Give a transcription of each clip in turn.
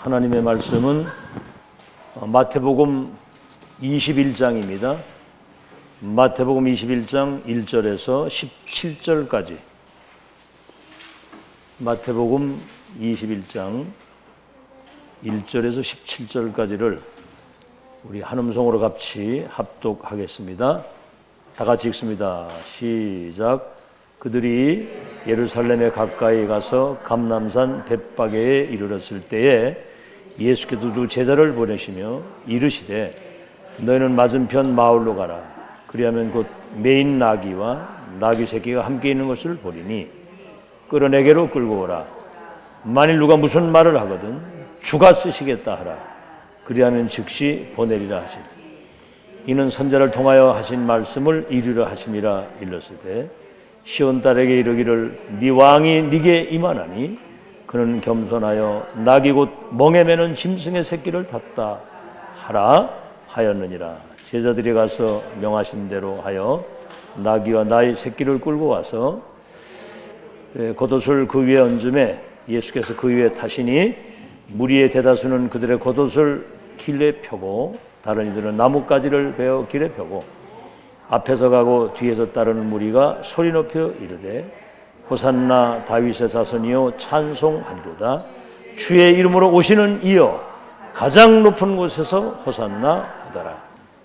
하나님의 말씀은 마태복음 21장입니다. 마태복음 21장 1절에서 17절까지. 마태복음 21장 1절에서 17절까지를 우리 한음성으로 같이 합독하겠습니다. 다 같이 읽습니다. 시작. 그들이 예루살렘에 가까이 가서 감람산 벳바게에 이르렀을 때에 예수께서 두 제자를 보내시며 이르시되 너희는 맞은편 마을로 가라. 그리하면 곧 매인 나귀와 나귀 새끼가 함께 있는 것을 보리니 끌어내게로 끌고 오라. 만일 누가 무슨 말을 하거든 주가 쓰시겠다 하라. 그리하면 즉시 보내리라 하시니 이는 선자를 통하여 하신 말씀을 이루려 하심이라 일렀으되 시온 딸에게 이르기를 네 왕이 네게 임하나니 그는 겸손하여 나귀 곧 멍에 매는 짐승의 새끼를 탔다 하라 하였느니라. 제자들이 가서 명하신 대로 하여 나귀와 나의 새끼를 끌고 와서 겉옷을 그 위에 얹음에 예수께서 그 위에 타시니 무리의 대다수는 그들의 겉옷을 길에 펴고 다른 이들은 나뭇가지를 베어 길에 펴고 앞에서 가고 뒤에서 따르는 무리가 소리 높여 이르되 호산나 다윗의 자손이여 찬송하리로다. 주의 이름으로 오시는 이여 가장 높은 곳에서 호산나 하더라.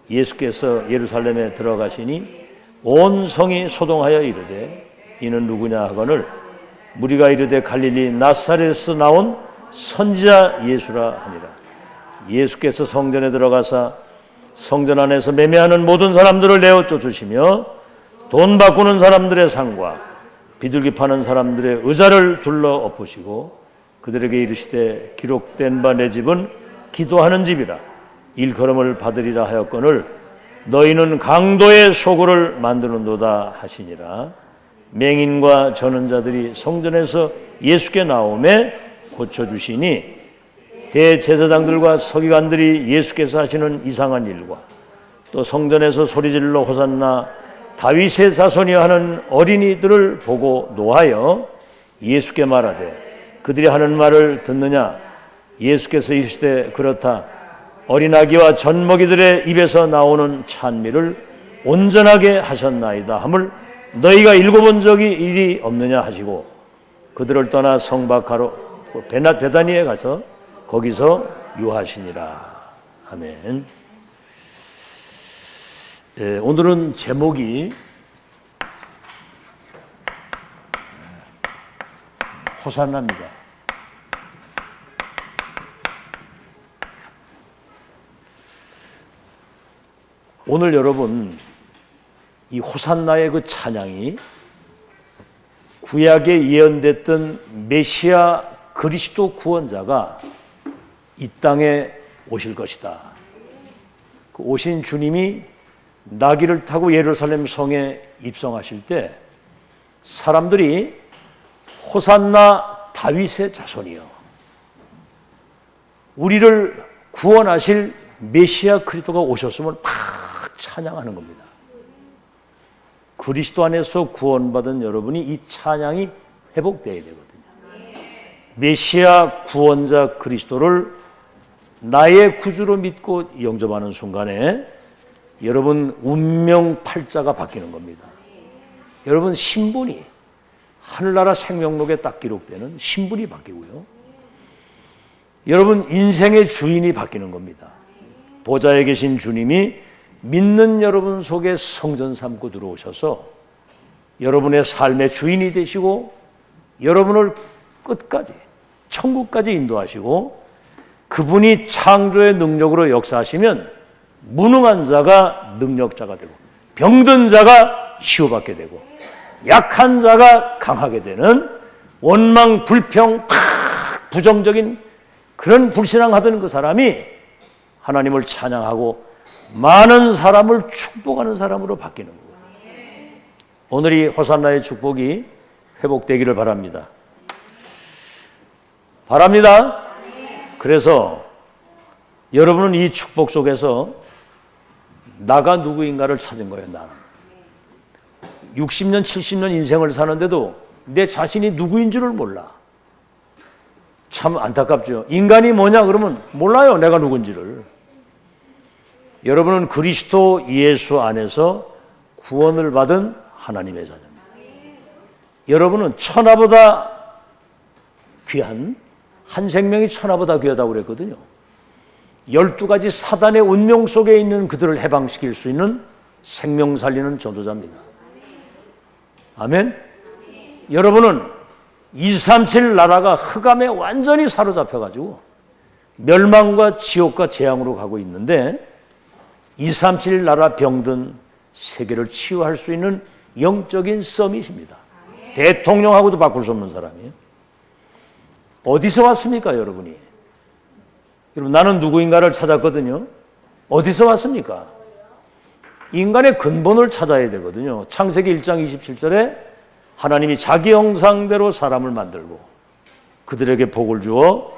예수께서 예루살렘에 들어가시니 온 성이 소동하여 이르되 이는 누구냐 하거늘 무리가 이르되 갈릴리 나사렛에서 나온 선지자 예수라 하니라. 예수께서 성전에 들어가사 성전 안에서 매매하는 모든 사람들을 내어 쫓으시며 돈 바꾸는 사람들의 상과 비둘기 파는 사람들의 의자를 둘러 엎으시고 그들에게 이르시되 기록된 바 내 집은 기도하는 집이라. 일컬음을 받으리라 하였거늘 너희는 강도의 소굴을 만드는도다 하시니라. 맹인과 저는 자들이 성전에서 예수께 나오매 고쳐주시니 대제사장들과 서기관들이 예수께서 하시는 이상한 일과 또 성전에서 소리질러 호산나 다윗의 자손이여 하는 어린이들을 보고 노하여 예수께 말하되 그들이 하는 말을 듣느냐. 예수께서 이르시되 그렇다. 어린아기와 젖먹이들의 입에서 나오는 찬미를 온전하게 하셨나이다 함을 너희가 읽어본 적이 일이 없느냐 하시고 그들을 떠나 성 밖으로 베다니에 가서 거기서 유하시니라. 아멘. 오늘은 제목이 호산나입니다. 오늘 여러분 이 호산나의 그 찬양이 구약에 예언됐던 메시아 그리스도 구원자가 이 땅에 오실 것이다. 그 오신 주님이 나귀를 타고 예루살렘 성에 입성하실 때 사람들이 호산나 다윗의 자손이요 우리를 구원하실 메시아 그리스도가 오셨음을 막 찬양하는 겁니다. 그리스도 안에서 구원받은 여러분이 이 찬양이 회복되어야 되거든요. 메시아 구원자 그리스도를 나의 구주로 믿고 영접하는 순간에 여러분 운명 팔자가 바뀌는 겁니다. 여러분 신분이 하늘나라 생명록에 딱 기록되는 신분이 바뀌고요. 여러분 인생의 주인이 바뀌는 겁니다. 보좌에 계신 주님이 믿는 여러분 속에 성전 삼고 들어오셔서 여러분의 삶의 주인이 되시고 여러분을 끝까지 천국까지 인도하시고 그분이 창조의 능력으로 역사하시면 무능한 자가 능력자가 되고 병든 자가 치유받게 되고 약한 자가 강하게 되는 원망, 불평, 부정적인 그런 불신앙하던 그 사람이 하나님을 찬양하고 많은 사람을 축복하는 사람으로 바뀌는 거예요. 오늘 이 호산나의 축복이 회복되기를 바랍니다. 그래서 여러분은 이 축복 속에서 나가 누구인가를 찾은 거예요. 나는 60년 70년 인생을 사는데도 내 자신이 누구인 줄을 몰라. 참 안타깝죠. 인간이 뭐냐 그러면 몰라요. 내가 누군지를. 여러분은 그리스도 예수 안에서 구원을 받은 하나님의 자녀입니다. 여러분은 천하보다 귀한, 한 생명이 천하보다 귀하다고 그랬거든요. 12가지 사단의 운명 속에 있는 그들을 해방시킬 수 있는 생명 살리는 전도자입니다. 아멘? 여러분은 237 나라가 흑암에 완전히 사로잡혀가지고 멸망과 지옥과 재앙으로 가고 있는데 237 나라 병든 세계를 치유할 수 있는 영적인 서밋입니다. 대통령하고도 바꿀 수 없는 사람이에요. 어디서 왔습니까, 여러분이? 여러분, 나는 누구인가를 찾았거든요. 어디서 왔습니까? 인간의 근본을 찾아야 되거든요. 창세기 1장 27절에 하나님이 자기 형상대로 사람을 만들고 그들에게 복을 주어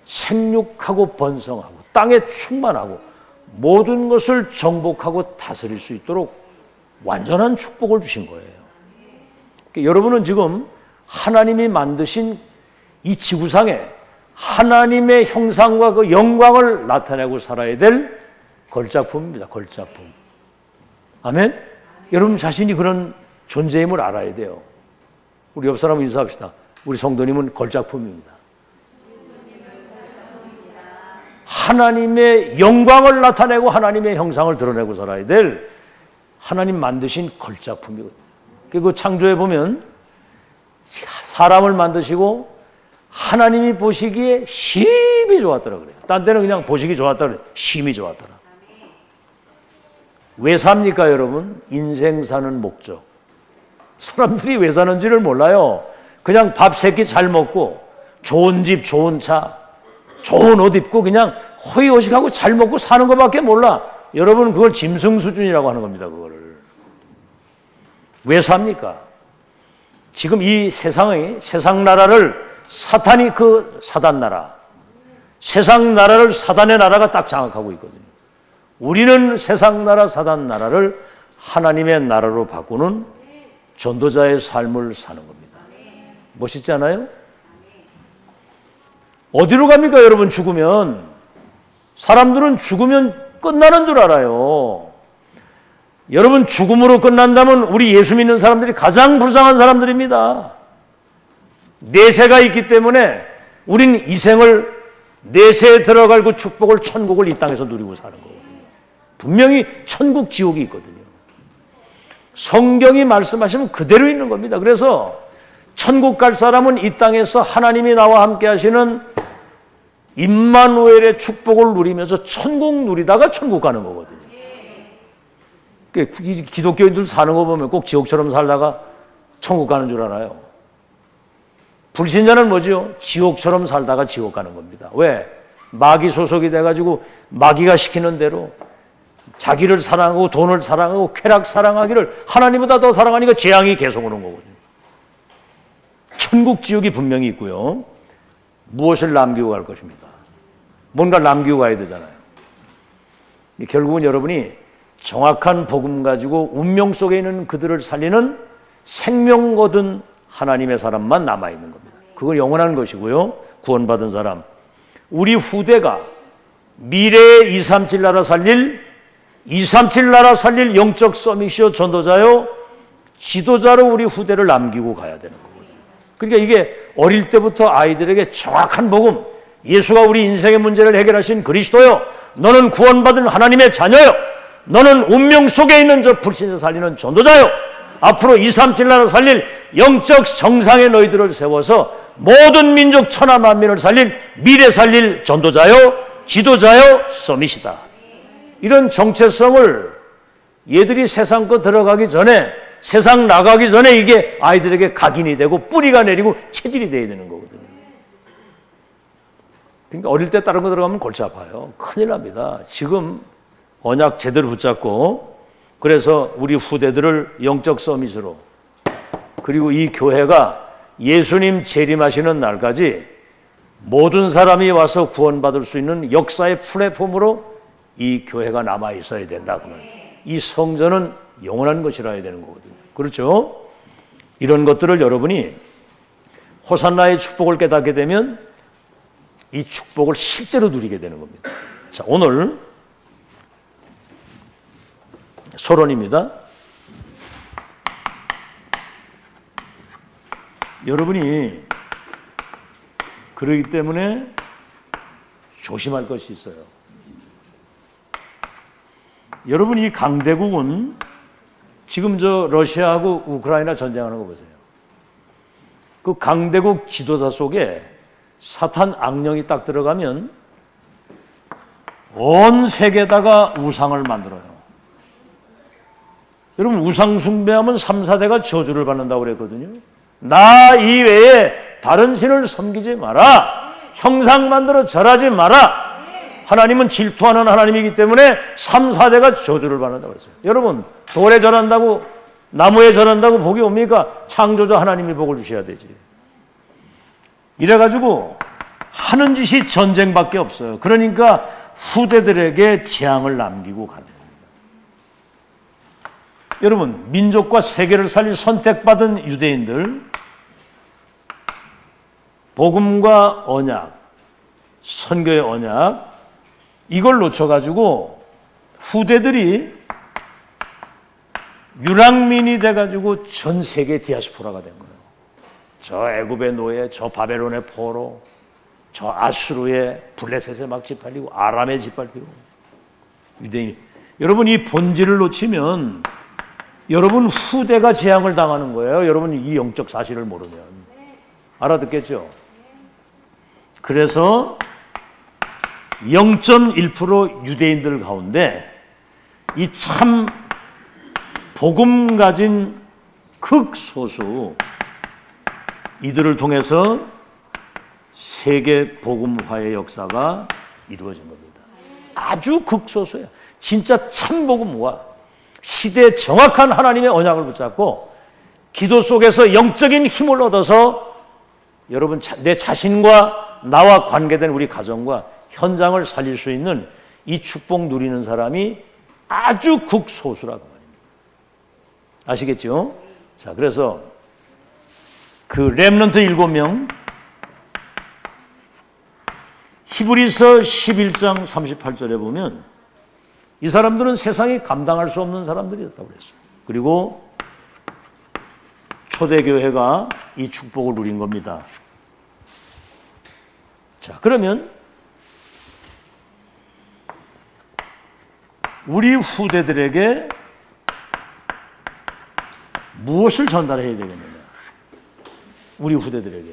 생육하고 번성하고 땅에 충만하고 모든 것을 정복하고 다스릴 수 있도록 완전한 축복을 주신 거예요. 그러니까 여러분은 지금 하나님이 만드신 이 지구상에 하나님의 형상과 그 영광을 나타내고 살아야 될 걸작품입니다. 걸작품. 아멘? 여러분 자신이 그런 존재임을 알아야 돼요. 우리 옆 사람 인사합시다. 우리 성도님은 걸작품입니다. 하나님의 영광을 나타내고 하나님의 형상을 드러내고 살아야 될 하나님 만드신 걸작품이거든요. 그 창조에 보면 사람을 만드시고 하나님이 보시기에 심히 좋았더라 그래요. 딴 데는 그냥 보시기 좋았더라 그래요. 심히 좋았더라. 왜 삽니까, 여러분? 인생 사는 목적. 사람들이 왜 사는지를 몰라요. 그냥 밥 세 끼 잘 먹고 좋은 집, 좋은 차, 좋은 옷 입고 그냥 허위호식하고 잘 먹고 사는 것밖에 몰라. 여러분 그걸 짐승 수준이라고 하는 겁니다. 그거를. 왜 삽니까? 지금 이 세상 나라를 사탄이 그 사단 나라, 세상 나라를 사단의 나라가 딱 장악하고 있거든요. 우리는 세상 나라, 사단 나라를 하나님의 나라로 바꾸는 전도자의 삶을 사는 겁니다. 멋있지 않아요? 어디로 갑니까, 여러분? 죽으면. 사람들은 죽으면 끝나는 줄 알아요. 여러분, 죽음으로 끝난다면 우리 예수 믿는 사람들이 가장 불쌍한 사람들입니다. 내세가 있기 때문에 우린 이 생을 내세에 들어갈 그 축복을, 천국을 이 땅에서 누리고 사는 거거든요. 분명히 천국, 지옥이 있거든요. 성경이 말씀하시면 그대로 있는 겁니다. 그래서 천국 갈 사람은 이 땅에서 하나님이 나와 함께 하시는 임마누엘의 축복을 누리면서 천국 누리다가 천국 가는 거거든요. 기독교인들 사는 거 보면 꼭 지옥처럼 살다가 천국 가는 줄 알아요. 불신자는 뭐죠? 지옥처럼 살다가 지옥 가는 겁니다. 왜? 마귀 소속이 돼가지고 마귀가 시키는 대로 자기를 사랑하고 돈을 사랑하고 쾌락 사랑하기를 하나님보다 더 사랑하니까 재앙이 계속 오는 거거든요. 천국, 지옥이 분명히 있고요. 무엇을 남기고 갈 것입니다. 뭔가 남기고 가야 되잖아요. 결국은 여러분이 정확한 복음 가지고 운명 속에 있는 그들을 살리는 생명 거둔 하나님의 사람만 남아있는 겁니다. 그건 영원한 것이고요. 구원받은 사람. 우리 후대가 미래의 237 나라 살릴 237 나라 살릴 영적 서밋이요, 전도자요, 지도자로 우리 후대를 남기고 가야 되는 거거든요. 그러니까 이게 어릴 때부터 아이들에게 정확한 복음, 예수가 우리 인생의 문제를 해결하신 그리스도요, 너는 구원받은 하나님의 자녀요, 너는 운명 속에 있는 저 불신자 살리는 전도자요, 앞으로 237 나라 살릴 영적 정상의 너희들을 세워서 모든 민족 천하 만민을 살릴 미래 살릴 전도자요, 지도자요, 서밋이다. 이런 정체성을 얘들이 세상 거 들어가기 전에, 세상 나가기 전에 이게 아이들에게 각인이 되고 뿌리가 내리고 체질이 돼야 되는 거거든요. 그러니까 어릴 때 다른 거 들어가면 골치 아파요. 큰일 납니다. 지금 언약 제대로 붙잡고, 그래서 우리 후대들을 영적 서밋으로, 그리고 이 교회가 예수님 재림하시는 날까지 모든 사람이 와서 구원받을 수 있는 역사의 플랫폼으로 이 교회가 남아 있어야 된다. 그러면 이 성전은 영원한 것이라 해야 되는 거거든요. 그렇죠? 이런 것들을 여러분이 호산나의 축복을 깨닫게 되면 이 축복을 실제로 누리게 되는 겁니다. 자, 오늘 서론입니다. 여러분이 그러기 때문에 조심할 것이 있어요. 여러분, 이 강대국은 지금 러시아하고 우크라이나 전쟁하는 거 보세요. 그 강대국 지도자 속에 사탄 악령이 딱 들어가면 온 세계에다가 우상을 만들어요. 여러분, 우상 숭배하면 3, 4대가 저주를 받는다고 그랬거든요. 나 이외에 다른 신을 섬기지 마라. 형상 만들어 절하지 마라. 하나님은 질투하는 하나님이기 때문에 3, 4대가 저주를 받는다고 그랬어요. 여러분, 돌에 절한다고, 나무에 절한다고 복이 옵니까? 창조주 하나님이 복을 주셔야 되지. 이래가지고 하는 짓이 전쟁밖에 없어요. 그러니까 후대들에게 재앙을 남기고 가는 겁니다. 여러분, 민족과 세계를 살릴 선택받은 유대인들, 복음과 언약, 선교의 언약, 이걸 놓쳐가지고 후대들이 유랑민이 돼가지고 전 세계 디아스포라가 된 거예요. 저 애굽의 노예, 저 바벨론의 포로, 저 아수르의 블레셋에 막 짓밟히고 아람에 짓밟히고 유대인. 여러분, 이 본질을 놓치면 여러분 후대가 재앙을 당하는 거예요. 여러분, 이 영적 사실을 모르면. 알아듣겠죠? 그래서 0.1% 유대인들 가운데 이 참 복음 가진 극소수, 이들을 통해서 세계 복음화의 역사가 이루어진 겁니다. 아주 극소수예요. 진짜 참 복음화, 시대에 정확한 하나님의 언약을 붙잡고 기도 속에서 영적인 힘을 얻어서 여러분, 내 자신과 나와 관계된 우리 가정과 현장을 살릴 수 있는 이 축복 누리는 사람이 아주 극소수라고 말입니다. 아시겠죠? 자, 그래서 그 렘넌트 7명, 히브리서 11장 38절에 보면 이 사람들은 세상이 감당할 수 없는 사람들이었다고 그랬어요. 그리고 초대교회가 이 축복을 누린 겁니다. 자, 그러면 우리 후대들에게 무엇을 전달해야 되겠느냐? 우리 후대들에게.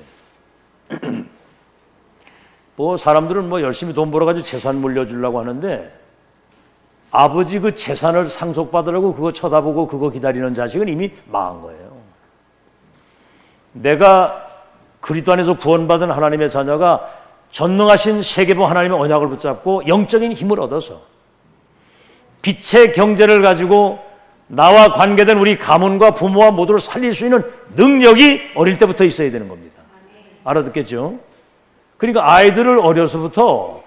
사람들은 열심히 돈 벌어가지고 재산 물려주려고 하는데 아버지 그 재산을 상속받으려고 그거 쳐다보고 그거 기다리는 자식은 이미 망한 거예요. 내가 그리스도 안에서 구원받은 하나님의 자녀가 전능하신 세계부 하나님의 언약을 붙잡고 영적인 힘을 얻어서 빛의 경제를 가지고 나와 관계된 우리 가문과 부모와 모두를 살릴 수 있는 능력이 어릴 때부터 있어야 되는 겁니다. 알아듣겠죠? 그러니까 아이들을 어려서부터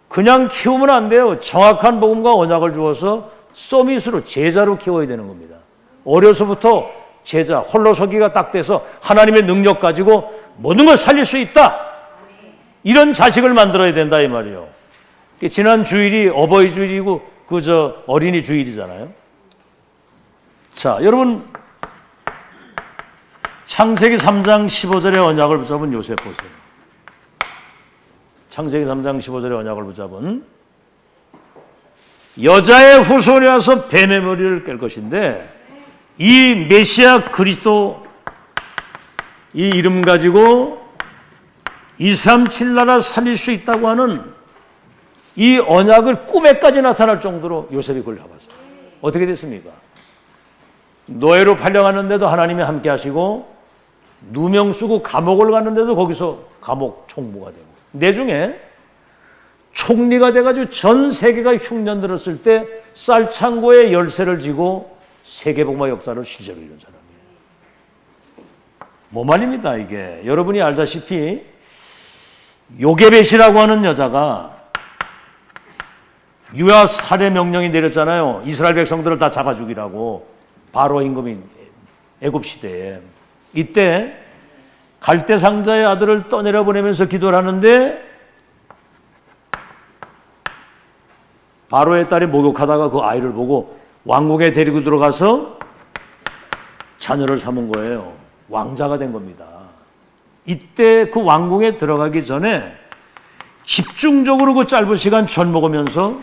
그냥 키우면 안 돼요. 정확한 복음과 언약을 주어서 서밋으로, 제자로 키워야 되는 겁니다. 어려서부터 제자, 홀로서기가 딱 돼서 하나님의 능력 가지고 모든 걸 살릴 수 있다. 이런 자식을 만들어야 된다 이 말이에요. 지난 주일이 어버이 주일이고 어린이 주일이잖아요. 자, 여러분, 창세기 3장 15절의 언약을 붙잡은 요셉 보세요. 창세기 3장 15절의 언약을 붙잡은 여자의 후손이 와서 뱀의 머리를 깰 것인데 이 메시아 그리스도 이 이름 가지고 2, 3, 7나라 살릴 수 있다고 하는 이 언약을 꿈에까지 나타날 정도로 요셉이 그걸 잡았어요. 어떻게 됐습니까? 노예로 팔려갔는데도 하나님이 함께 하시고 누명 쓰고 감옥을 갔는데도 거기서 감옥 총무가 되고 내중에 총리가 돼가지고 전 세계가 흉년 들었을 때 쌀창고에 열쇠를 쥐고 세계복음화 역사를 실제로 이룬 사람이에요. 뭐 말입니다 이게. 여러분이 알다시피 요게벳이라고 하는 여자가 유아 살해 명령이 내렸잖아요. 이스라엘 백성들을 다 잡아 죽이라고. 바로 임금인 애굽 시대에. 이때 갈대상자의 아들을 떠내려 보내면서 기도를 하는데 바로의 딸이 목욕하다가 그 아이를 보고 왕궁에 데리고 들어가서 자녀를 삼은 거예요. 왕자가 된 겁니다. 이때 그 왕궁에 들어가기 전에 집중적으로 그 짧은 시간 전 먹으면서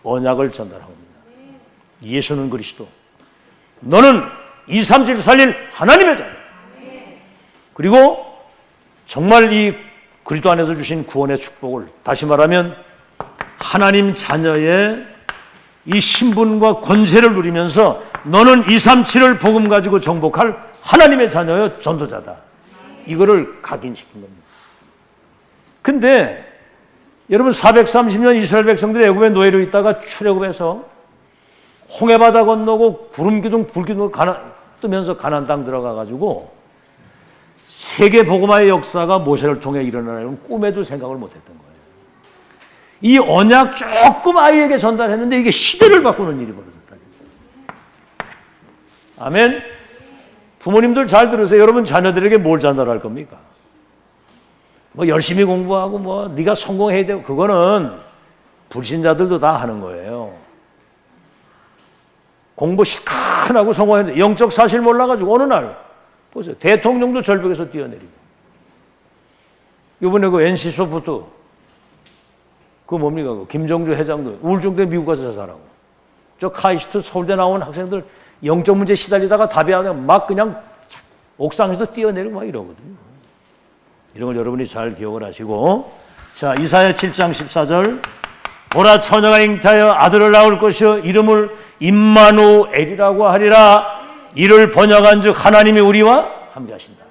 언약을 전달한 겁니다. 예수는 그리스도, 너는 237 살릴 하나님의 자녀. 그리고 정말 이 그리스도 안에서 주신 구원의 축복을, 다시 말하면 하나님 자녀의 이 신분과 권세를 누리면서 너는 237을 복음 가지고 정복할 하나님의 자녀의 전도자다. 이거를 각인시킨 겁니다. 근데 여러분 430년 이스라엘 백성들이 애굽의 노예로 있다가 출애굽해서 홍해바다 건너고 구름기둥 불기둥 뜨면서 가나안 땅 들어가 가지고 세계 복음화의 역사가 모세를 통해 일어나는 꿈에도 생각을 못했던 거예요. 이 언약 조금 아이에게 전달했는데 이게 시대를 바꾸는 일이 벌어졌다. 아멘. 부모님들 잘 들으세요. 여러분 자녀들에게 뭘 전달할 겁니까? 뭐 열심히 공부하고 뭐 네가 성공해야 되고, 그거는 불신자들도 다 하는 거예요. 공부 실컷 하고 성공했는데 영적 사실 몰라가지고 어느 날 보세요. 대통령도 절벽에서 뛰어내리고, 이번에 그 NC 소프트 그 뭡니까? 그 김정주 회장도 우울증 때문에 미국 가서 자살하고, 저 카이스트 서울대 나온 학생들 영적 문제 시달리다가 답이 안 되면 막 그냥 옥상에서 뛰어내리고 막 이러거든요. 이런 걸 여러분이 잘 기억을 하시고, 자, 이사야 7장 14절, 보라 처녀가 잉태하여 아들을 낳을 것이요 이름을 임마누엘이라고 하리라. 이를 번역한즉 하나님이 우리와 함께 하신다.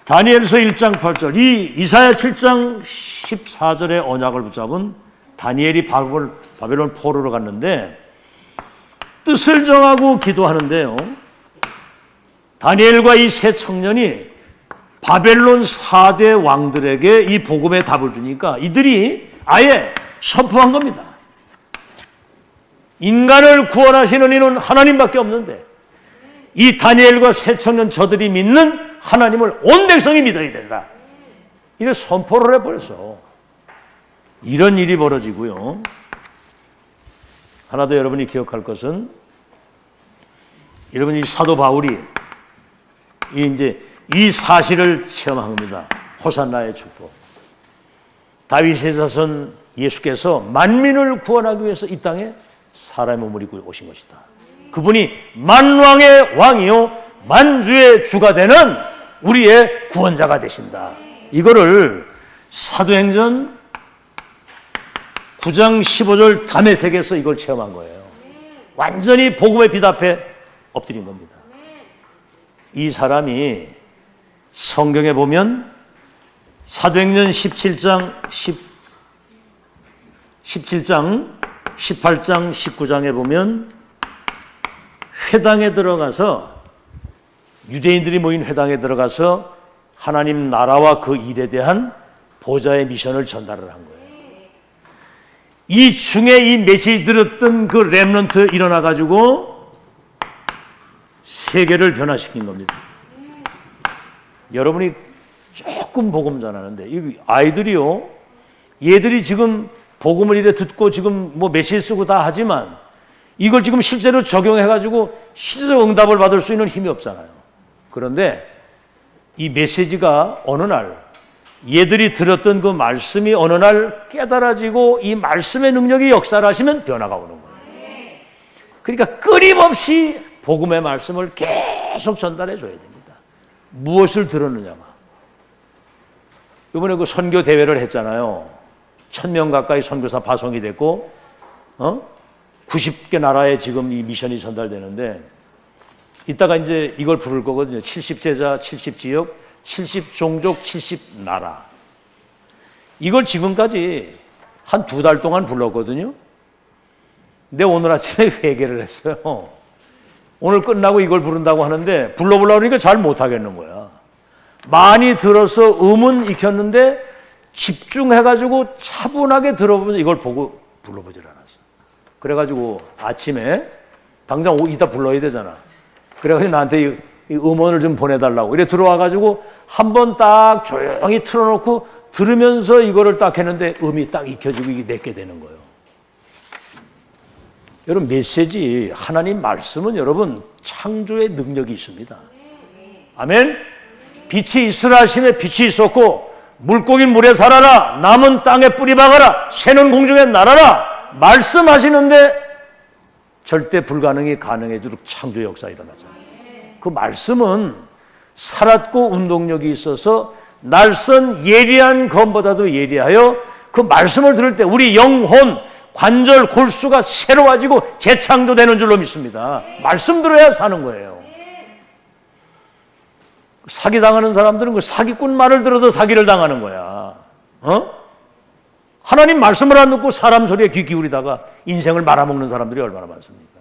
다니엘서 1장 8절, 이 이사야 7장 14절의 언약을 붙잡은 다니엘이 바벨론 포로로 갔는데 뜻을 정하고 기도하는데요, 다니엘과 이 세 청년이 바벨론 4대 왕들에게 이 복음의 답을 주니까 이들이 아예 선포한 겁니다. 인간을 구원하시는 이는 하나님밖에 없는데 이 다니엘과 세 청년 저들이 믿는 하나님을 온 백성이 믿어야 된다. 이래 선포를 해버렸어. 이런 일이 벌어지고요. 하나 더 여러분이 기억할 것은, 여러분이 사도 바울이 이 사실을 체험한 겁니다. 호산나의 축복. 다윗의 자손 예수께서 만민을 구원하기 위해서 이 땅에 사람의 몸을 입고 오신 것이다. 그분이 만왕의 왕이요 만주의 주가 되는 우리의 구원자가 되신다. 이거를 사도행전 9장 15절 담에색에서 이걸 체험한 거예요. 완전히 복음의 빛 앞에 엎드린 겁니다. 이 사람이 성경에 보면 사도행전 17장, 18장, 19장에 보면 회당에 들어가서, 유대인들이 모인 회당에 들어가서 하나님 나라와 그 일에 대한 보좌의 미션을 전달을 한 거예요. 이 중에 이 메시지 들었던 그 렘넌트 일어나가지고 세계를 변화시킨 겁니다. 여러분이 조금 복음 전하는데 이 아이들이요, 얘들이 지금 복음을 이래 듣고 지금 뭐 메시지 쓰고 다 하지만 이걸 지금 실제로 적용해가지고 실제로 응답을 받을 수 있는 힘이 없잖아요. 그런데 이 메시지가 어느 날, 얘들이 들었던 그 말씀이 어느 날 깨달아지고 이 말씀의 능력이 역사를 하시면 변화가 오는 거예요. 그러니까 끊임없이 복음의 말씀을 계속 전달해 줘야 됩니다. 무엇을 들었느냐가. 이번에 그 선교 대회를 했잖아요. 1000명 가까이 선교사 파송이 됐고 90개 나라에 지금 이 미션이 전달되는데, 이따가 이제 이걸 부를 거거든요. 70제자, 70지역, 70종족, 70나라. 이걸 지금까지 한 2달 동안 불렀거든요. 근데 오늘 아침에 회개를 했어요. 오늘 끝나고 이걸 부른다고 하는데 불러보려고 하니까 잘 못하겠는 거야. 많이 들어서 음은 익혔는데 집중해가지고 차분하게 들어보면서 이걸 보고 불러보질 않았어. 그래가지고 아침에 당장 이따 불러야 되잖아. 그래가지고 나한테 이 음원을 좀 보내달라고 이래 들어와가지고 한번 딱 조용히 틀어놓고 들으면서 이거를 딱 했는데 음이 딱 익혀지고 이게 내게 되는 거예요. 여러분 메시지 하나님 말씀은 여러분 창조의 능력이 있습니다. 아멘. 빛이 있으라 하심에 빛이 있었고 물고기 물에 살아라 남은 땅에 뿌리 박아라 새는 공중에 날아라 말씀하시는데 절대 불가능이 가능해지도록 창조 역사 일어나잖아요. 그 말씀은 살았고 운동력이 있어서 날선 예리한 검보다도 예리하여 그 말씀을 들을 때 우리 영혼 관절 골수가 새로워지고 재창조되는 줄로 믿습니다. 말씀 들어야 사는 거예요. 사기당하는 사람들은 그 사기꾼 말을 들어서 사기를 당하는 거야. 하나님 말씀을 안 듣고 사람 소리에 귀 기울이다가 인생을 말아먹는 사람들이 얼마나 많습니까?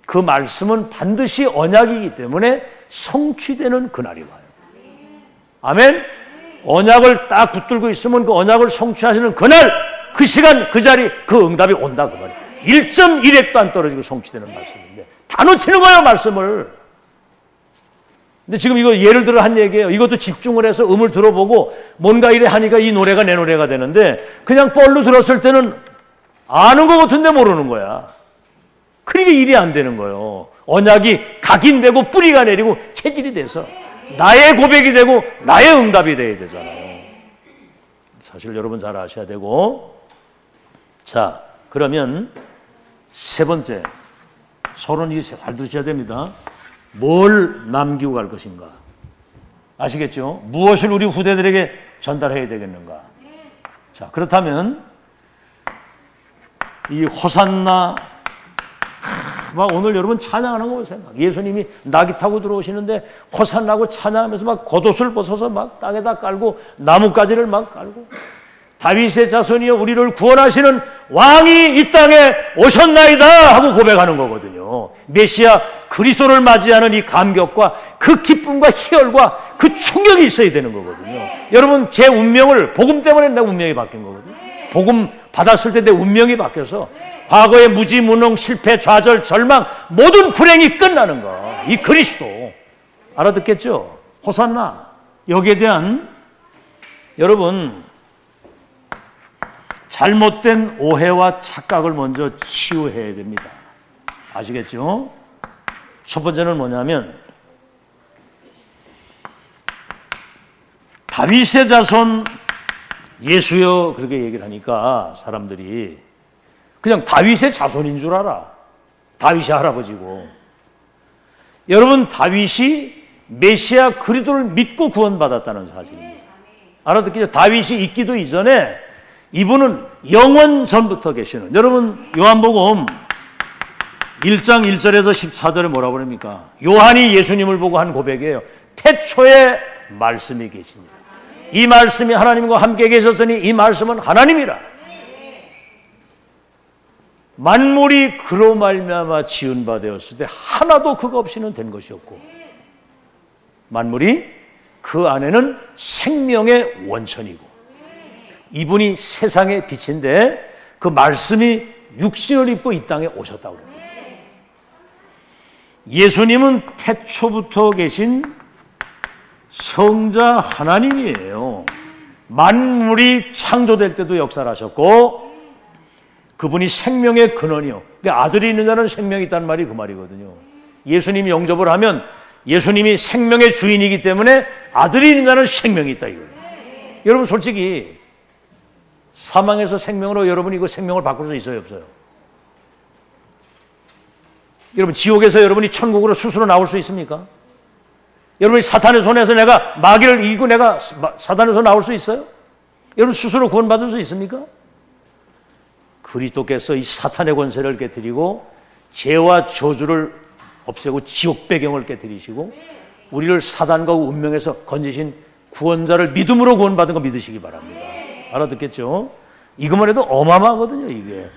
그 말씀은 반드시 언약이기 때문에 성취되는 그날이 와요. 아멘? 언약을 딱 붙들고 있으면 그 언약을 성취하시는 그날, 그 시간, 그 자리, 그 응답이 온다 그 말이에요. 1.1핵도 안 떨어지고 성취되는 말씀인데 다 놓치는 거예요, 말씀을. 근데 지금 이거 예를 들어 한 얘기예요. 이것도 집중을 해서 음을 들어보고 뭔가 이래 하니까 이 노래가 내 노래가 되는데 그냥 뻘로 들었을 때는 아는 것 같은데 모르는 거야. 그러니까 일이 안 되는 거예요. 언약이 각인되고 뿌리가 내리고 체질이 돼서 나의 고백이 되고 나의 응답이 돼야 되잖아요. 사실 여러분 잘 아셔야 되고. 자, 그러면 세 번째 서론이 잘 들으셔야 됩니다. 뭘 남기고 갈 것인가? 아시겠죠? 무엇을 우리 후대들에게 전달해야 되겠는가? 자, 그렇다면 이 호산나 막 오늘 여러분 찬양하는 거 보세요. 막 예수님이 나귀 타고 들어오시는데 호산나고 찬양하면서 막 겉옷을 벗어서 막 땅에다 깔고 나뭇가지를 막 깔고 다윗의 자손이여 우리를 구원하시는 왕이 이 땅에 오셨나이다 하고 고백하는 거거든요. 메시아 그리스도를 맞이하는 이 감격과 그 기쁨과 희열과 그 충격이 있어야 되는 거거든요. 여러분 제 운명을 복음 때문에 내 운명이 바뀐 거거든요. 복음 받았을 때 내 운명이 바뀌어서 과거의 무지무능 실패 좌절 절망 모든 불행이 끝나는 거. 이 그리스도 알아듣겠죠? 호산나. 여기에 대한 여러분 잘못된 오해와 착각을 먼저 치유해야 됩니다. 아시겠죠? 첫 번째는 뭐냐면 다윗의 자손 예수여 그렇게 얘기를 하니까 사람들이 그냥 다윗의 자손인 줄 알아. 다윗의 할아버지고. 여러분 다윗이 메시아 그리스도를 믿고 구원받았다는 사실입니다. 알아듣겠죠? 다윗이 있기도 이전에 이분은 영원 전부터 계시는 여러분 요한복음 1장 1절에서 14절에 뭐라고 그럽니까? 요한이 예수님을 보고 한 고백이에요. 태초에 말씀이 계십니다. 이 말씀이 하나님과 함께 계셨으니 이 말씀은 하나님이라. 만물이 그로 말미암아 지은 바 되었을 때 하나도 그거 없이는 된 것이 없고 만물이 그 안에는 생명의 원천이고 이분이 세상의 빛인데 그 말씀이 육신을 입고 이 땅에 오셨다고 그래요. 예수님은 태초부터 계신 성자 하나님이에요. 만물이 창조될 때도 역사를 하셨고 그분이 생명의 근원이요. 그러니까 아들이 있는 자는 생명이 있다는 말이 그 말이거든요. 예수님이 영접을 하면 예수님이 생명의 주인이기 때문에 아들이 있는 자는 생명이 있다 이거예요. 여러분 솔직히 사망에서 생명으로 여러분이 그 생명을 바꿀 수 있어요 없어요? 여러분 지옥에서 여러분이 천국으로 스스로 나올 수 있습니까? 여러분이 사탄의 손에서 내가 마귀를 이기고 내가 사탄의 손에 나올 수 있어요? 여러분 스스로 구원받을 수 있습니까? 그리스도께서 이 사탄의 권세를 깨뜨리고 죄와 저주를 없애고 지옥 배경을 깨뜨리시고 우리를 사단과 운명에서 건지신 구원자를 믿음으로 구원받은 거 믿으시기 바랍니다. 알아듣겠죠? 이것만 해도 어마어마하거든요 이게.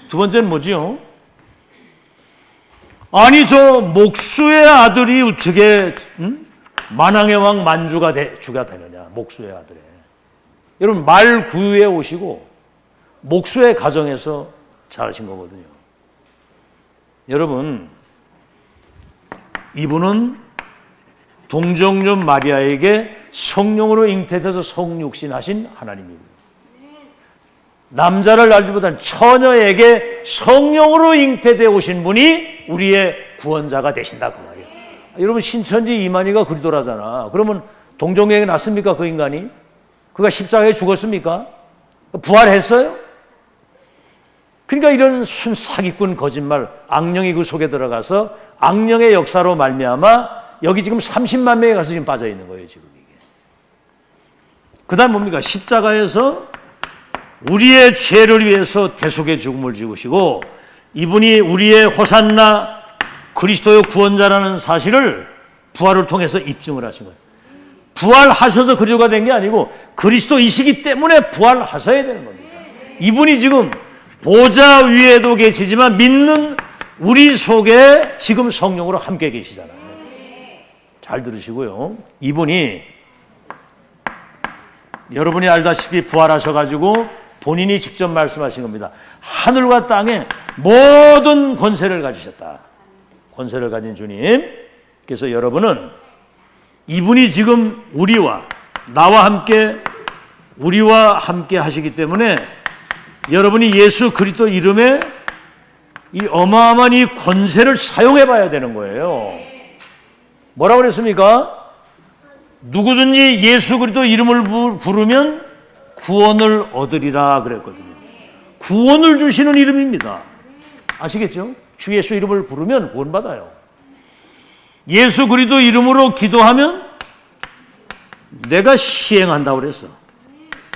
두 번째는 뭐지요? 아니 저 목수의 아들이 어떻게 만왕의 왕 만주가 주가 되느냐. 목수의 아들에. 여러분 말 구유에 오시고 목수의 가정에서 자라신 거거든요. 여러분 이분은 동정녀 마리아에게 성령으로 잉태돼서 성육신하신 하나님입니다. 남자를 낳기보다는 처녀에게 성령으로 잉태되어 오신 분이 우리의 구원자가 되신다 그 말이에요. 여러분 신천지 이만희가 그리도라잖아. 그러면 동정녀에게 낳습니까 그 인간이? 그가 십자가에 죽었습니까? 부활했어요? 그러니까 이런 사기꾼 거짓말, 악령이 그 속에 들어가서 악령의 역사로 말미암아 여기 지금 30만 명이 가서 지금 빠져 있는 거예요 지금 이게. 그다음 뭡니까? 십자가에서 우리의 죄를 위해서 대속의 죽음을 지으시고 이분이 우리의 호산나 그리스도의 구원자라는 사실을 부활을 통해서 입증을 하신 거예요. 부활하셔서 그리스도가 된 게 아니고 그리스도이시기 때문에 부활하셔야 되는 겁니다. 이분이 지금 보좌 위에도 계시지만 믿는 우리 속에 지금 성령으로 함께 계시잖아요. 잘 들으시고요. 이분이 여러분이 알다시피 부활하셔가지고 본인이 직접 말씀하신 겁니다. 하늘과 땅에 모든 권세를 가지셨다. 권세를 가진 주님. 그래서 여러분은 이분이 지금 나와 함께 하시기 때문에 여러분이 예수 그리스도 이름에 이 어마어마한 이 권세를 사용해 봐야 되는 거예요. 뭐라고 그랬습니까? 누구든지 예수 그리스도 이름을 부르면 구원을 얻으리라 그랬거든요. 구원을 주시는 이름입니다. 아시겠죠? 주 예수 이름을 부르면 구원받아요. 예수 그리스도 이름으로 기도하면 내가 시행한다고 그랬어.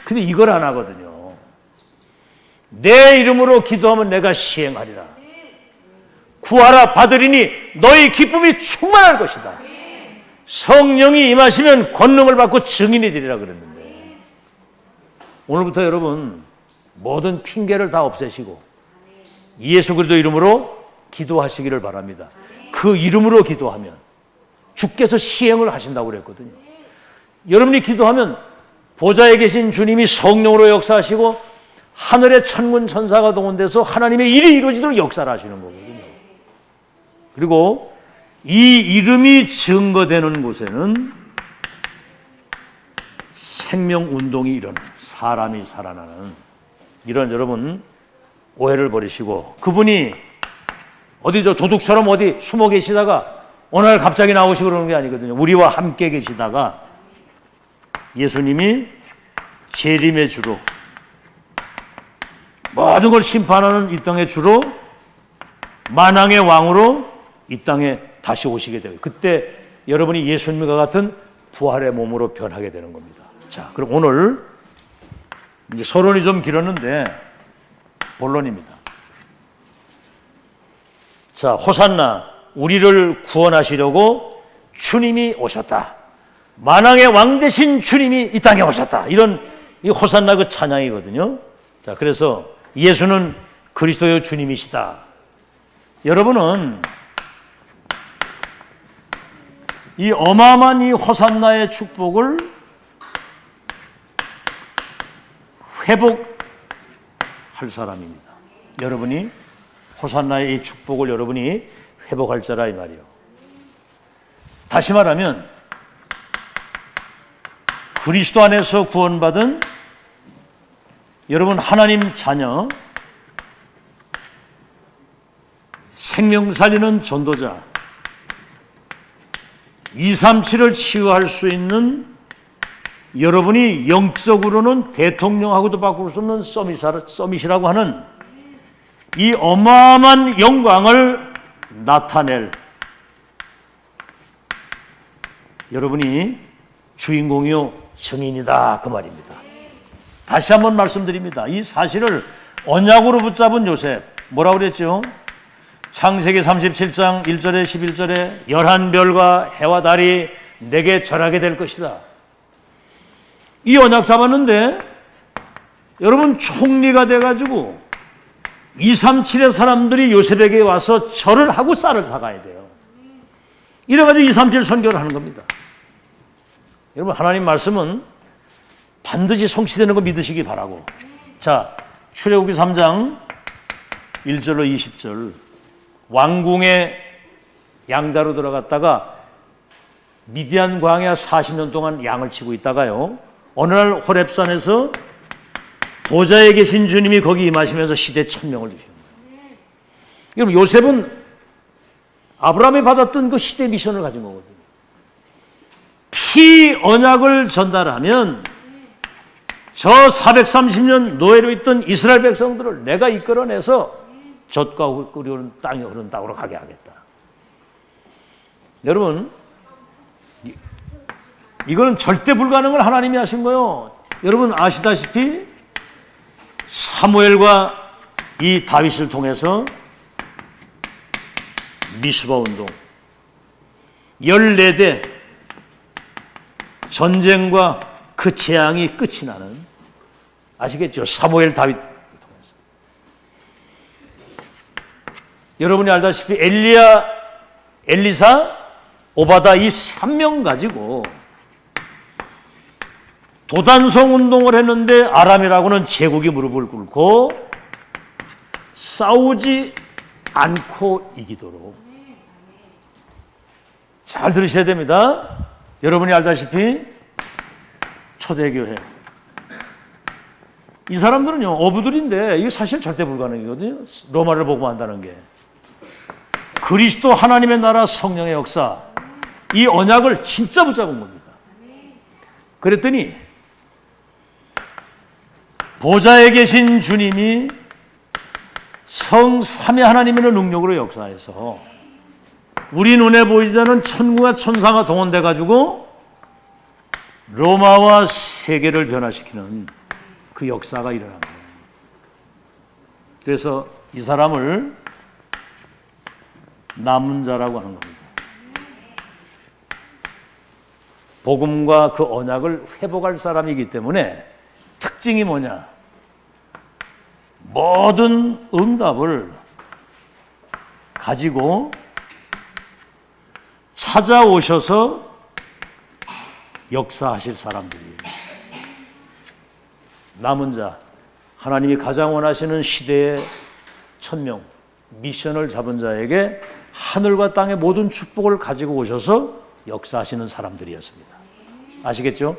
근데 이걸 안 하거든요. 내 이름으로 기도하면 내가 시행하리라. 구하라 받으리니 너희 기쁨이 충만할 것이다. 성령이 임하시면 권능을 받고 증인이 되리라 그랬는데 오늘부터 여러분 모든 핑계를 다 없애시고 예수 그리스도 이름으로 기도하시기를 바랍니다. 그 이름으로 기도하면 주께서 시행을 하신다고 그랬거든요. 여러분이 기도하면 보좌에 계신 주님이 성령으로 역사하시고 하늘의 천군 천사가 동원돼서 하나님의 일이 이루어지도록 역사를 하시는 거거든요. 그리고 이 이름이 증거되는 곳에는 생명운동이 일어나는, 사람이 살아나는 이런 여러분 오해를 버리시고 그분이 어디 저 도둑처럼 어디 숨어 계시다가 어느 날 갑자기 나오시고 그러는 게 아니거든요. 우리와 함께 계시다가 예수님이 재림의 주로 모든 걸 심판하는 이 땅의 주로 만왕의 왕으로 이 땅에 다시 오시게 돼요. 그때 여러분이 예수님과 같은 부활의 몸으로 변하게 되는 겁니다. 자, 그럼 오늘 이제 서론이 좀 길었는데 본론입니다. 자, 호산나 우리를 구원하시려고 주님이 오셨다. 만왕의 왕 되신 주님이 이 땅에 오셨다. 이런 이 호산나 그 찬양이거든요. 자, 그래서 예수는 그리스도의 주님이시다. 여러분은 이 어마어마한 이 호산나의 축복을 회복할 사람입니다. 여러분이 호산나의 이 축복을 여러분이 회복할 자라 이 말이에요. 다시 말하면 그리스도 안에서 구원받은 여러분 하나님 자녀, 생명 살리는 전도자, 237을 치유할 수 있는 여러분이 영적으로는 대통령하고도 바꿀 수 없는 서밋이라고 하는 이 어마어마한 영광을 나타낼 여러분이 주인공이요 증인이다 그 말입니다. 다시 한번 말씀드립니다. 이 사실을 언약으로 붙잡은 요셉 뭐라고 그랬죠? 창세기 37장 1절에 11절에 11별과 해와 달이 내게 절하게 될 것이다. 이 언약 잡았는데 여러분 총리가 돼가지고 237의 사람들이 요셉에게 와서 절을 하고 쌀을 사가야 돼요. 이래가지고 237 선교를 하는 겁니다. 여러분 하나님 말씀은 반드시 성취되는 거 믿으시기 바라고. 자, 출애굽기 3장 1절로 20절 왕궁의 양자로 들어갔다가 미디안 광야 40년 동안 양을 치고 있다가요, 어느 날 호렙산에서 보좌에 계신 주님이 거기 임하시면서 시대 천명을 주시는 거예요. 여러분, 요셉은 아브라함이 받았던 그 시대 미션을 가진 거거든요. 피 언약을 전달하면 저 430년 노예로 있던 이스라엘 백성들을 내가 이끌어내서 젖과 꿀이 땅이 흐르는 땅으로 가게 하겠다. 여러분, 이거는 절대 불가능을 하나님이 하신 거예요. 여러분 아시다시피 사무엘과 이 다윗을 통해서 미스바 운동, 14대 전쟁과 그 재앙이 끝이 나는, 아시겠죠? 사무엘 다윗 통해서. 여러분이 알다시피 엘리야, 엘리사, 오바다 이 3명 가지고 도단성 운동을 했는데 아람이라고는 제국이 무릎을 꿇고 싸우지 않고 이기도록. 잘 들으셔야 됩니다. 여러분이 알다시피 초대교회, 이 사람들은요 어부들인데 이게 사실 절대 불가능이거든요. 로마를 보고 한다는 게. 그리스도 하나님의 나라 성령의 역사, 이 언약을 진짜 붙잡은 겁니다. 그랬더니 보좌에 계신 주님이 성삼위 하나님의 능력으로 역사해서 우리 눈에 보이지 않는 천국과 천사가 동원돼 가지고 로마와 세계를 변화시키는 그 역사가 일어난 거예요. 그래서 이 사람을 남은 자라고 하는 겁니다. 복음과 그 언약을 회복할 사람이기 때문에 특징이 뭐냐? 모든 응답을 가지고 찾아오셔서 역사하실 사람들이에요. 남은 자, 하나님이 가장 원하시는 시대의 천명, 미션을 잡은 자에게 하늘과 땅의 모든 축복을 가지고 오셔서 역사하시는 사람들이었습니다. 아시겠죠?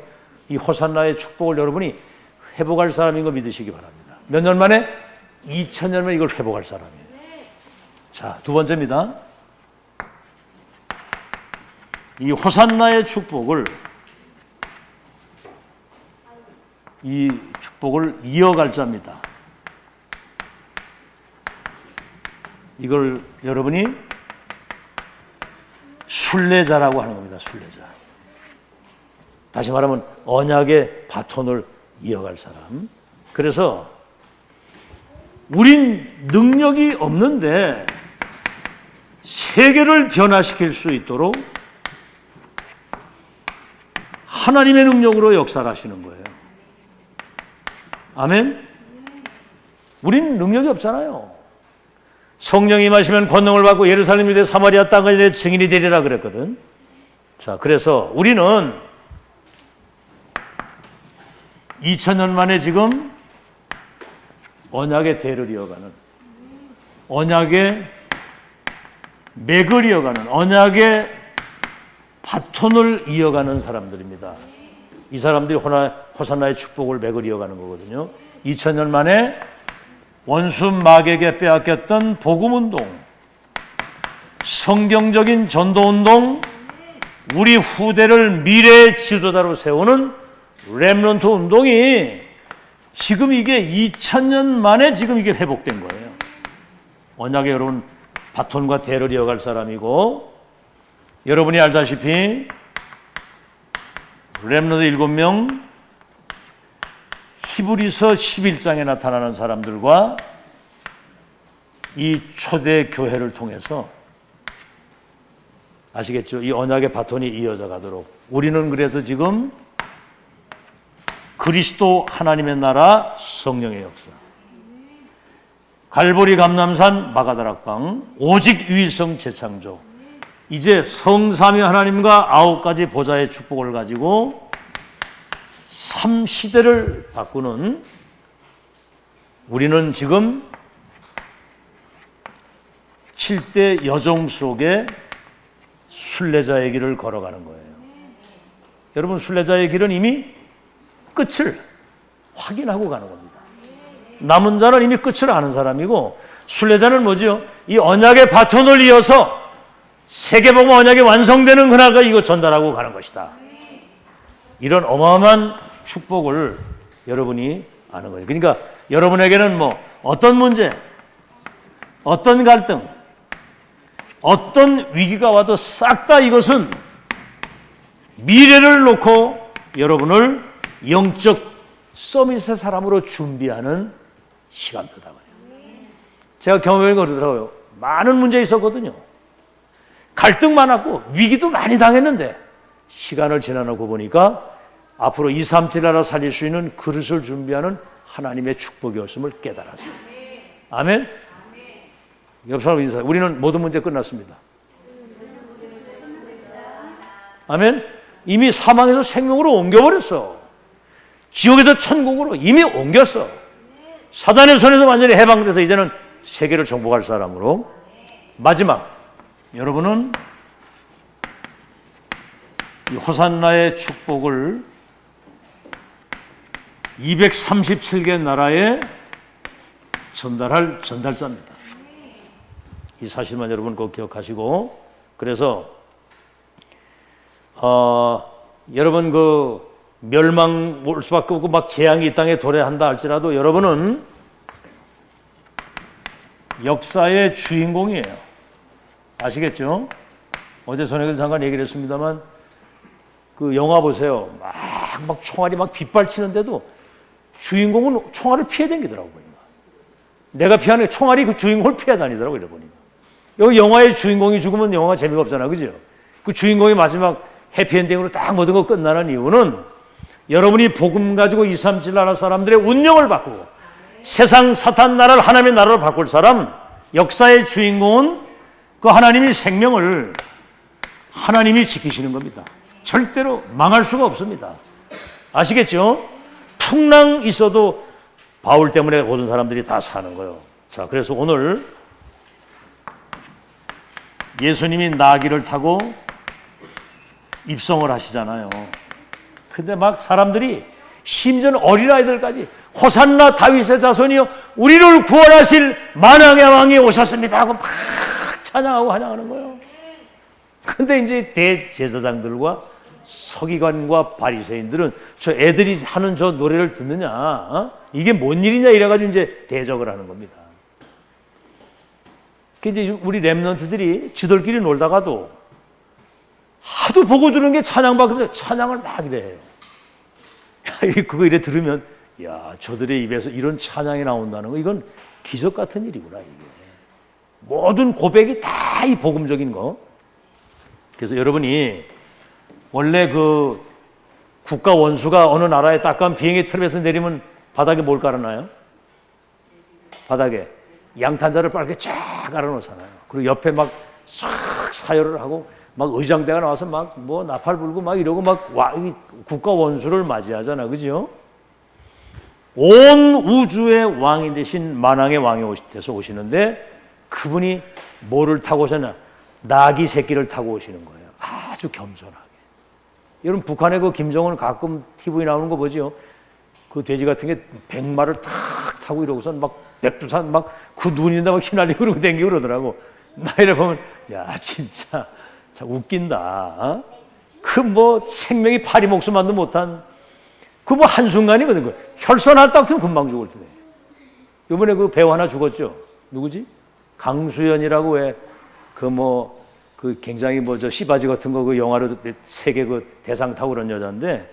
이 호산나의 축복을 여러분이 회복할 사람인 거 믿으시기 바랍니다. 몇 년 만에? 2000년 만에 이걸 회복할 사람이에요. 자, 두 번째입니다. 이 호산나의 축복을, 이 축복을 이어갈 자입니다. 이걸 여러분이 순례자라고 하는 겁니다. 순례자. 다시 말하면 언약의 바톤을 이어갈 사람. 그래서 우린 능력이 없는데 세계를 변화시킬 수 있도록 하나님의 능력으로 역사를 하시는 거예요. 아멘? 우린 능력이 없잖아요. 성령이 임하시면 권능을 받고 예루살렘 유대 사마리아 땅까지 증인이 되리라 그랬거든. 자, 그래서 우리는 2000년 만에 지금 언약의 대를 이어가는, 언약의 맥을 이어가는, 언약의 바톤을 이어가는 사람들입니다. 이 사람들이 호산나의 축복을 맥을 이어가는 거거든요. 2000년 만에 원수 마귀에게 빼앗겼던 복음운동, 성경적인 전도운동, 우리 후대를 미래의 지도자로 세우는 렘넌트 운동이 지금 이게 2000년 만에 지금 이게 회복된 거예요. 언약의 여러분 바톤과 대를 이어갈 사람이고, 여러분이 알다시피 렘넌트 7명, 히브리서 11장에 나타나는 사람들과 이 초대 교회를 통해서, 아시겠죠? 이 언약의 바톤이 이어져 가도록 우리는 그래서 지금 그리스도 하나님의 나라 성령의 역사, 갈보리 감람산 마가다락방 오직 유일성 재창조, 이제 성삼위 하나님과 9가지 보좌의 축복을 가지고 3시대를 바꾸는, 우리는 지금 7대 여종 속에 순례자의 길을 걸어가는 거예요. 여러분, 순례자의 길은 이미 끝을 확인하고 가는 겁니다. 남은 자는 이미 끝을 아는 사람이고, 순례자는 뭐죠? 이 언약의 바톤을 이어서 세계복음 언약이 완성되는 그날까지 이거 전달하고 가는 것이다. 이런 어마어마한 축복을 여러분이 아는 거예요. 그러니까 여러분에게는 뭐 어떤 문제, 어떤 갈등, 어떤 위기가 와도 싹 다 이것은 미래를 놓고 여러분을 영적 서밋의 사람으로 준비하는 시간이다. 제가 경험해 그러더라고요. 많은 문제 있었거든요. 갈등 많았고 위기도 많이 당했는데 시간을 지나놓고 보니까 앞으로 2, 3일 나라 살릴 수 있는 그릇을 준비하는 하나님의 축복이었음을 깨달았어요. 아멘? 옆 사람 인사해. 우리는 모든 문제 끝났습니다. 아멘? 이미 사망에서 생명으로 옮겨버렸어. 지옥에서 천국으로 이미 옮겼어. 사단의 손에서 완전히 해방돼서 이제는 세계를 정복할 사람으로. 마지막, 여러분은 이 호산나의 축복을 237개 나라에 전달할 전달자입니다. 이 사실만 여러분 꼭 기억하시고, 그래서 여러분 그 멸망 올 수밖에 없고 막 재앙이 이 땅에 도래한다 할지라도 여러분은 역사의 주인공이에요. 아시겠죠? 어제 저녁에 잠깐 얘기를 했습니다만 그 영화 보세요. 막 총알이 막 빗발치는데도 주인공은 총알을 피해 다니더라고요. 내가 피하는 총알이 그 주인공을 피해 다니더라고요. 이래 보니까. 여기 영화의 주인공이 죽으면 영화가 재미가 없잖아. 그죠? 그 주인공이 마지막 해피엔딩으로 딱 모든 거 끝나는 이유는 여러분이 복음 가지고 2, 3, 7 나라 사람들의 운명을 바꾸고 세상 사탄 나라를 하나님의 나라로 바꿀 사람, 역사의 주인공은 그 하나님의 생명을 하나님이 지키시는 겁니다. 절대로 망할 수가 없습니다. 아시겠죠? 풍랑 있어도 바울 때문에 모든 사람들이 다 사는 거예요. 자, 그래서 오늘 예수님이 나귀를 타고 입성을 하시잖아요. 근데 막 사람들이 심지어는 어린아이들까지 호산나 다윗의 자손이여 우리를 구원하실 만왕의 왕이 오셨습니다 하고 막 찬양하고 환영하는 거예요. 근데 이제 대제사장들과 서기관과 바리새인들은 저 애들이 하는 저 노래를 듣느냐, 이게 뭔 일이냐 이래가지고 이제 대적을 하는 겁니다. 그 이제 우리 렘넌트들이 지들끼리 놀다가도 하도 보고 들은 게 찬양밖에 찬양을 막 이래 해요. 그거 이래 들으면 야, 저들의 입에서 이런 찬양이 나온다는 거 이건 기적 같은 일이구나. 이게 모든 고백이 다 이 복음적인 거. 그래서 여러분이 원래 그 국가 원수가 어느 나라에 딱간 비행기 트랩에서 내리면 바닥에 뭘 깔아놔요? 바닥에 양탄자를 빨갛게 쫙 깔아놓잖아요. 그리고 옆에 막 싹 사열을 하고 막 의장대가 나와서 막 뭐 나팔 불고 막 이러고 막 국가 원수를 맞이하잖아, 그죠? 온 우주의 왕이 되신 만왕의 왕이 돼서 오시는데 그분이 뭐를 타고 오셨냐? 나귀 새끼를 타고 오시는 거예요. 아주 겸손하게. 여러분 북한의 그 김정은 가끔 TV에 나오는 거 보죠? 그 돼지 같은 게 100마를 탁 타고 이러고선 막 백두산 막 그 눈인다 막 휘날리고 그러고 댕기고 그러더라고. 나 이래 보면 야 진짜 참 웃긴다. 어? 그 뭐 생명이 파리 목숨만도 못한 그 뭐 한순간이거든. 그 혈선 한 딱 뜨면 금방 죽을 텐데. 이번에 그 배우 하나 죽었죠. 누구지? 강수연이라고 왜 그 뭐 그 굉장히 뭐 저 시바지 같은 거 그 영화로 세계 그 대상 타고 그런 여자인데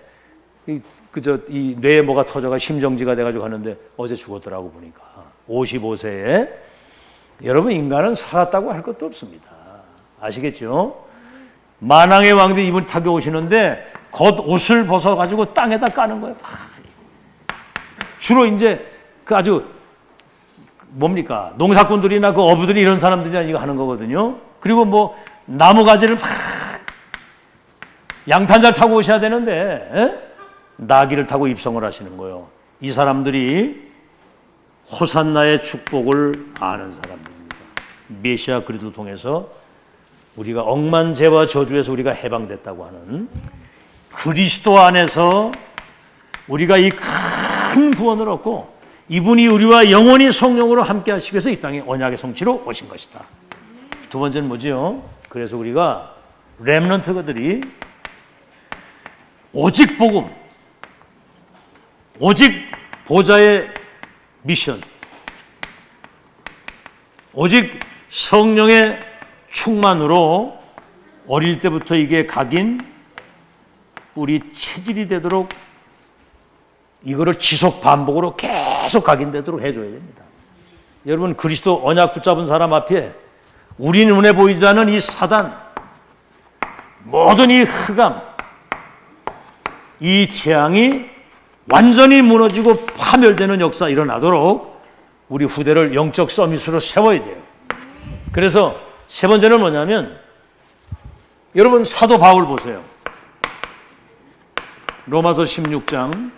이 뇌에 뭐가 터져가 심정지가 돼가지고 하는데 어제 죽었더라고 보니까 55세에 여러분 인간은 살았다고 할 것도 없습니다. 아시겠죠? 만왕의 왕들이 이분이 타고 오시는데 겉 옷을 벗어가지고 땅에다 까는 거예요. 주로 이제 그 아주 뭡니까? 농사꾼들이나 그 어부들이 이런 사람들이 이거 하는 거거든요. 그리고 뭐 나무가지를 막 양탄자를 타고 오셔야 되는데 나귀를 타고 입성을 하시는 거예요. 이 사람들이 호산나의 축복을 아는 사람들입니다. 메시아 그리스도 통해서 우리가 억만죄와 저주에서 우리가 해방됐다고 하는 그리스도 안에서 우리가 이 큰 구원을 얻고 이분이 우리와 영원히 성령으로 함께 하시기 위해서 이 땅에 언약의 성취로 오신 것이다. 두 번째는 뭐지요? 그래서 우리가 렘넌트들이 오직 복음, 오직 보좌의 미션, 오직 성령의 충만으로 어릴 때부터 이게 각인 뿌리 체질이 되도록 이거를 지속 반복으로 계속 각인되도록 해줘야 됩니다. 여러분, 그리스도 언약 붙잡은 사람 앞에 우리 눈에 보이지 않는 이 사단, 모든 이 흑암, 이 재앙이 완전히 무너지고 파멸되는 역사 일어나도록 우리 후대를 영적 서밋으로 세워야 돼요. 그래서 세 번째는 뭐냐면, 여러분 사도 바울 보세요. 로마서 16장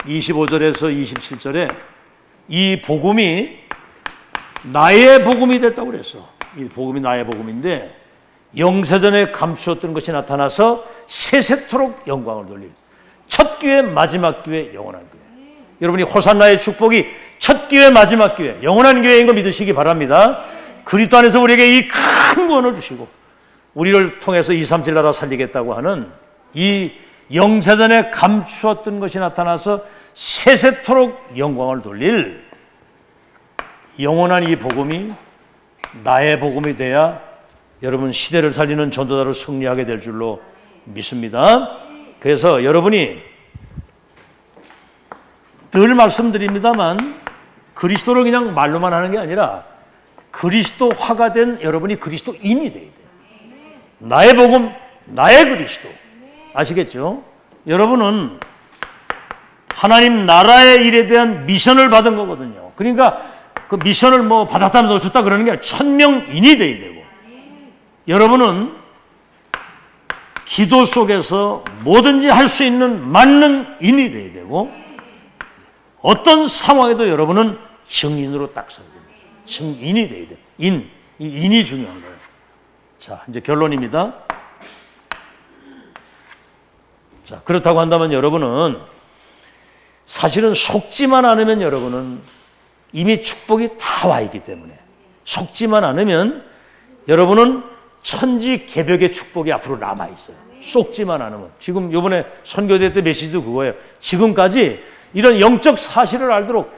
25절에서 27절에 이 복음이 나의 복음이 됐다고 그랬어. 이 복음이 나의 복음인데 영세전에 감추었던 것이 나타나서 세세토록 영광을 돌릴 첫 기회, 마지막 기회, 영원한 기회. 여러분이 호산나의 축복이 첫 기회, 마지막 기회, 영원한 기회인 거 믿으시기 바랍니다. 그리스도 안에서 우리에게 이 큰 구원을 주시고 우리를 통해서 237 나라 살리겠다고 하는 이 영세전에 감추었던 것이 나타나서 세세토록 영광을 돌릴 영원한 이 복음이 나의 복음이 돼야 여러분 시대를 살리는 전도자로 승리하게 될 줄로 믿습니다. 그래서 여러분이 늘 말씀드립니다만 그리스도를 그냥 말로만 하는 게 아니라 그리스도화가 된 여러분이 그리스도인이 돼야 돼요. 나의 복음, 나의 그리스도. 아시겠죠? 여러분은 하나님 나라의 일에 대한 미션을 받은 거거든요. 그러니까 그 미션을 뭐 받았다 놓쳤다 그러는 게 아니라 천명인이 돼야 되고, 여러분은 기도 속에서 뭐든지 할 수 있는 만능인이 돼야 되고, 어떤 상황에도 여러분은 증인으로 딱 서야 됩니다. 증인이 돼야 돼요. 이 인이 중요한 거예요. 자, 이제 결론입니다. 자, 그렇다고 한다면 여러분은 사실은 속지만 않으면 여러분은 이미 축복이 다 와 있기 때문에 속지만 않으면 여러분은 천지 개벽의 축복이 앞으로 남아 있어요. 속지만 않으면. 지금 이번에 선교대 때 메시지도 그거예요. 지금까지 이런 영적 사실을 알도록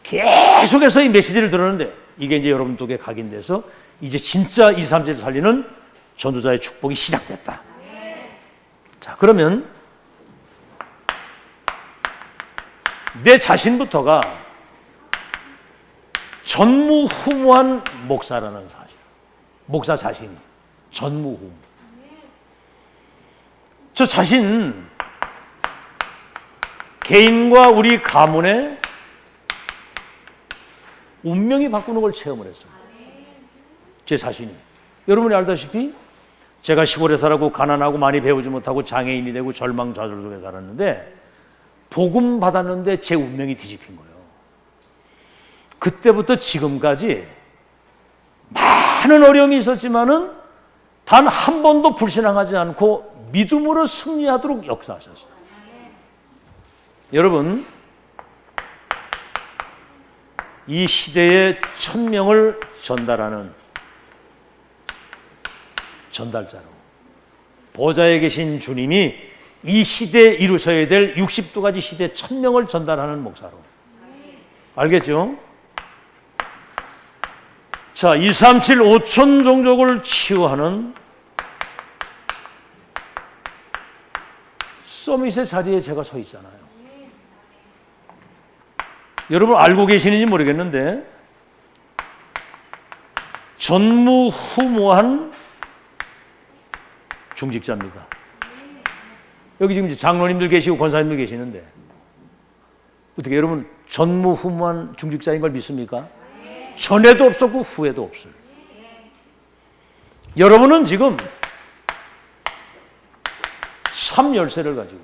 계속해서 이 메시지를 들었는데 이게 이제 여러분 쪽에 각인돼서 이제 진짜 2, 3세를 살리는 전도자의 축복이 시작됐다. 자, 그러면 내 자신부터가 전무후무한 목사라는 사실. 목사 자신이 전무후무. 저 자신 개인과 우리 가문의 운명이 바꾸는 걸 체험을 했어요. 제 자신이. 여러분이 알다시피 제가 시골에 살고 가난하고 많이 배우지 못하고 장애인이 되고 절망좌절 속에 살았는데 복음 받았는데 제 운명이 뒤집힌 거예요. 그때부터 지금까지 많은 어려움이 있었지만은 단 한 번도 불신앙하지 않고 믿음으로 승리하도록 역사하셨어요. 여러분, 이 시대에 1000명을 전달하는 전달자로 보좌에 계신 주님이 이 시대에 이루셔야 될 60도가지 시대 1000명을 전달하는 목사로. 알겠죠? 자, 237 5천 종족을 치유하는 서밋의 자리에 제가 서 있잖아요. 여러분 알고 계시는지 모르겠는데 전무후무한 중직자입니다. 여기 지금 장로님들 계시고 권사님들 계시는데 어떻게 여러분 전무후무한 중직자인 걸 믿습니까? 전에도 없었고 후에도 없어요. 여러분은 지금 3열쇠를 가지고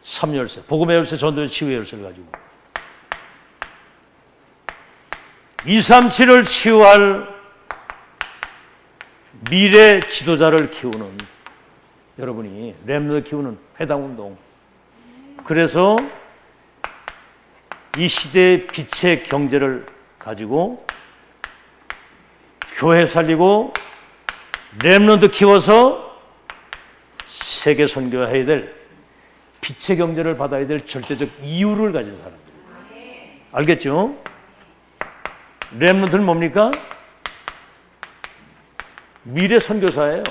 3열쇠, 복음의 열쇠, 전도의 치유의 열쇠를 가지고 237을 치유할 미래 지도자를 키우는 여러분이 렘넌트 키우는 회당운동. 그래서 이 시대의 빛의 경제를 가지고 교회 살리고 렘넌트 키워서 세계 선교해야 될 빛의 경제를 받아야 될 절대적 이유를 가진 사람들. 알겠죠? 렘넌트는 뭡니까? 미래 선교사예요.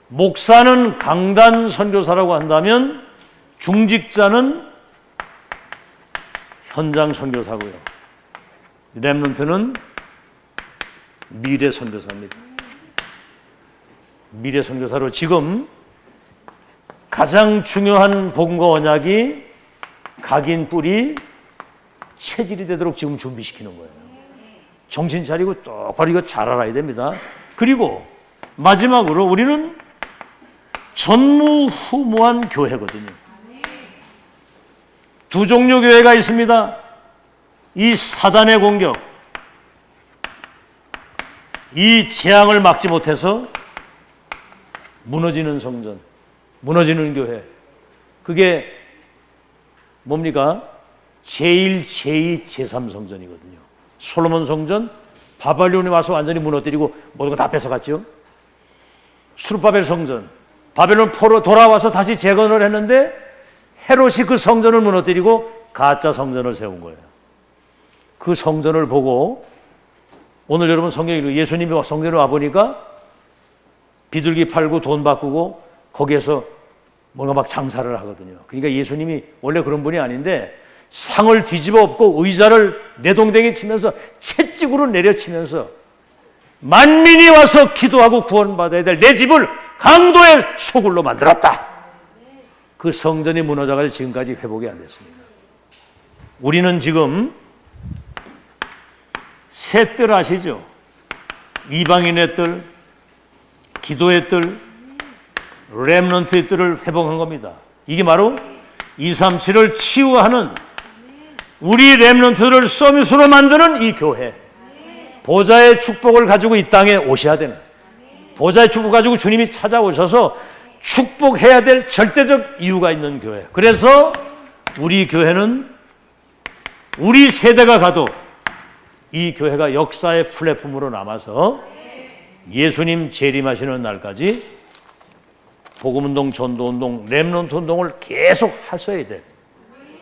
목사는 강단 선교사라고 한다면 중직자는 현장 선교사고요. 렘넌트는 미래 선교사입니다. 미래 선교사로 지금 가장 중요한 복음과 언약이 각인 뿌리 체질이 되도록 지금 준비시키는 거예요. 정신 차리고 똑바로 이거 잘 알아야 됩니다. 그리고 마지막으로 우리는 전무후무한 교회거든요. 두 종류 교회가 있습니다. 이 사단의 공격, 이 재앙을 막지 못해서 무너지는 성전, 무너지는 교회. 그게 뭡니까? 제1, 제2, 제3 성전이거든요. 솔로몬 성전, 바벨론이 와서 완전히 무너뜨리고 모든 거 다 뺏어갔죠. 수르바벨 성전, 바벨론 포로 돌아와서 다시 재건을 했는데 헤롯이 그 성전을 무너뜨리고 가짜 성전을 세운 거예요. 그 성전을 보고 오늘 여러분 성경에 예수님이 성전에 와보니까 비둘기 팔고 돈 바꾸고 거기에서 뭔가 막 장사를 하거든요. 그러니까 예수님이 원래 그런 분이 아닌데 상을 뒤집어 엎고 의자를 내동댕이 치면서 채찍으로 내려치면서 만민이 와서 기도하고 구원받아야 될 내 집을 강도의 소굴로 만들었다. 그 성전이 무너져가지고 지금까지 회복이 안 됐습니다. 우리는 지금 세 뜰 아시죠? 이방인의 뜰, 기도의 뜰, 렘넌트의 뜰을 회복한 겁니다. 이게 바로 237을 치유하는 우리 렘넌트를 서밋으로 만드는 이 교회. 보좌의 축복을 가지고 이 땅에 오셔야 되는, 보좌의 축복 가지고 주님이 찾아오셔서 축복해야 될 절대적 이유가 있는 교회. 그래서 우리 교회는 우리 세대가 가도 이 교회가 역사의 플랫폼으로 남아서 예수님 재림하시는 날까지 복음운동, 전도운동, 렘넌트 운동을 계속 하셔야 돼.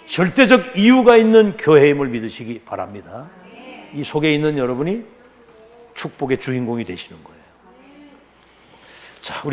절대적 이유가 있는 교회임을 믿으시기 바랍니다. 이 속에 있는 여러분이 축복의 주인공이 되시는 거예요. 자, 우리